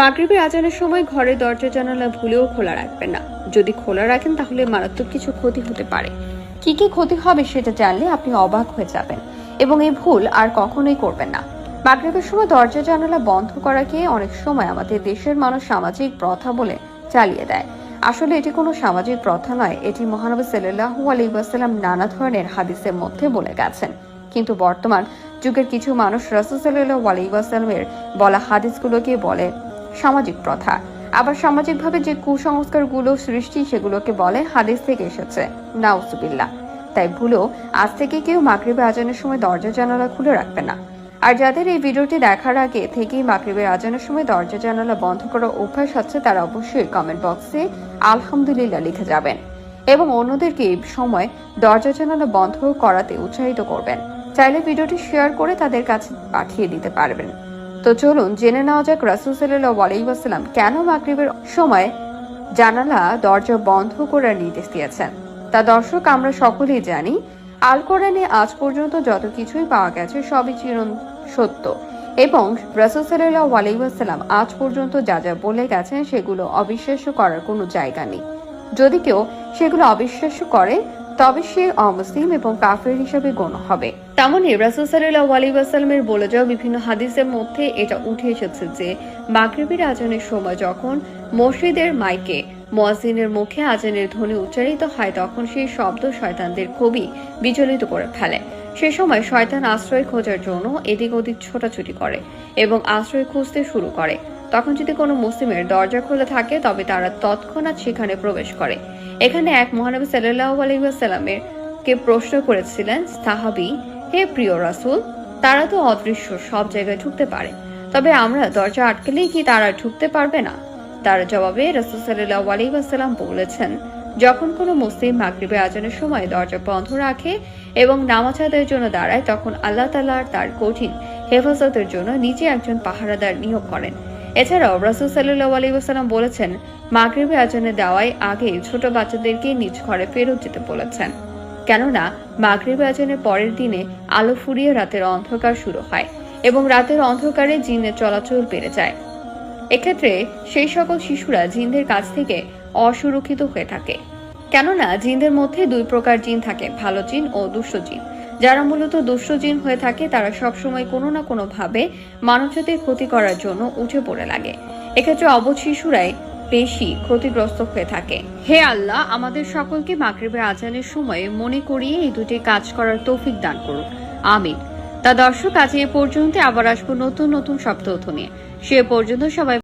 মাগরিবের আজানের সময় ঘরের দরজা জানালা ভুলেও খোলা রাখবেন না। যদি খোলা রাখেন তাহলে মারাত্মক কিছু ক্ষতি হতে পারে। কি কি ক্ষতি হবে সেটা জানলে আপনি অবাক হয়ে যাবেন এবং এই ভুল আর কখনোই করবেন না। মাগরিবের সময় দরজা জানালা বন্ধ করাকে অনেক সময় আমাদের দেশের মানুষ সামাজিক প্রথা বলে চালিয়ে দেয়। আসলে এটি কোনো সামাজিক প্রথা নয়, এটি মহানবী সাল্লাল্লাহু আলাইহি ওয়াসাল্লাম নানা ধরনের হাদিসের মধ্যে বলে গেছেন। কিন্তু বর্তমান যুগের কিছু মানুষ রাসূল সাল্লাল্লাহু আলাইহি ওয়াসাল্লামের বলা হাদিসগুলোকে বলে সামাজিক প্রথা, আবার সামাজিকভাবে যে কুসংস্কারগুলো সৃষ্টি সেগুলোকে বলে হাদিস থেকে এসেছে। নাউজুবিল্লাহ। তাই ভুলেও আজ থেকে কেউ মাগরিবের আজানের সময় দরজা জানালা খুলে রাখবে না। আর যাদের এই ভিডিওটি দেখার আগে থেকেই মাগরিবের আজানের সময় দরজা জানালা বন্ধ করার অভ্যাস আছে তারা অবশ্যই কমেন্ট বক্সে আলহামদুলিল্লাহ লিখে যাবেন এবং অন্যদেরকে এই সময় দরজা জানালা বন্ধ করাতে উৎসাহিত করবেন। চাইলে ভিডিওটি শেয়ার করে তাদের কাছে পাঠিয়ে দিতে পারবেন। তো চলুন জেনে নেওয়া যাক রাসূল সাল্লাল্লাহু আলাইহি ওয়াসাল্লাম কেন মাগরিবের সময় জানালা দরজা বন্ধ করার নির্দেশ দিয়েছেন। তা দর্শক, আমরা সকলেই জানি আল কোরআনে আজ পর্যন্ত যত কিছুই পাওয়া গেছে সবই সত্য এবং রাসূল সাল্লাল্লাহু আলাইহি ওয়াসাল্লাম আজ পর্যন্ত যা যা বলে গেছেন সেগুলো অবিশ্বাস্য করার কোনো জায়গা নেই। যদি কেউ সেগুলো অবিশ্বাস্য করে তবে সে অমুসলিম এবং কাফের হিসেবে গণ্য হবে। তেমনি রাসূল সাল্লাল্লাহু আলাইহি ওয়াসাল্লামের বলে যাওয়া বিভিন্ন হাদিসের মধ্যে এটা উঠে এসেছে যে মাগরিবের আজানের সময় যখন মসজিদের মাইকে মুয়াজ্জিনের মুখে আজানের ধ্বনি উচ্চারিত হয় তখন সেই শব্দ শয়তানদের খুবই বিচলিত করে ফেলে। সে সময় শয়তান আশ্রয় খোঁজার জন্য এদিক ওদিক ছোটাছুটি করে এবং আশ্রয় খুঁজতে শুরু করে। তখন যদি কোনো মুসলিমের দরজা খোলা থাকে তবে তারা তৎক্ষণাৎ সেখানে প্রবেশ করে। এখানে এক মহানবী সাল্লাল্লাহু আলাইহি ওয়াসাল্লামের কে প্রশ্ন করেছিলেন সাহাবী, হে প্রিয় রাসূল, তারা তো অদৃশ্য, সব জায়গায় ঢুকতে পারে, তবে আমরা দরজা আটকালেই কি তারা ঢুকতে পারবে না? তার জবাবে রাসূল সাল্লাল্লাহু আলাইহি ওয়াসাল্লাম বলেছেন, যখন কোনো মুসলিম মাগরিবের আজানের সময় দরজা বন্ধ রাখে এবং নামাজ আদায়ের জন্য দাঁড়ায় তখন আল্লাহ তাআলা তার কঠিন হেফাজতের জন্য নিচে একজন পাহারাদার নিয়োগ করেন। এছাড়াও রাসূল সাল্লাল্লাহু আলাইহি ওয়াসাল্লাম বলেছেন, মাগরিবের আজানে দেওয়ার আগে ছোট বাচ্চাদেরকে নিজ ঘরে ফেরত যেতে বলেছেন, কেননা মাগরিবের আজানের পরের দিনে আলো ফুরিয়ে রাতের অন্ধকার শুরু হয় এবং রাতের অন্ধকারে জিনের চলাচল বেড়ে যায়। এক্ষেত্রে সেই সকল শিশুরা জিনদের কাছ থেকে অসুরক্ষিত হয়ে থাকে, কেননা জিনদের মধ্যে দুই প্রকার জিন থাকে, ভালো জিন ও দুষ্ট জিন। যারা মূলত দুষ্ট জিন হয়ে থাকে তারা সবসময় কোনো না কোনো ভাবে মানবজাতির ক্ষতি করার জন্য উঠে পড়ে লাগে। এক্ষেত্রে অবুঝ শিশুরাই বেশি ক্ষতিগ্রস্ত হয়ে থাকে। হে আল্লাহ, আমাদের সকলকে মাগরিবের আজানের সময় মনে করিয়ে এই দুটি কাজ করার তৌফিক দান করুন, আমিন। তা দর্শক, আজ এ পর্যন্ত, আবার আসবো নতুন নতুন সব তথ্য নিয়ে। সে পর্যন্ত সবাই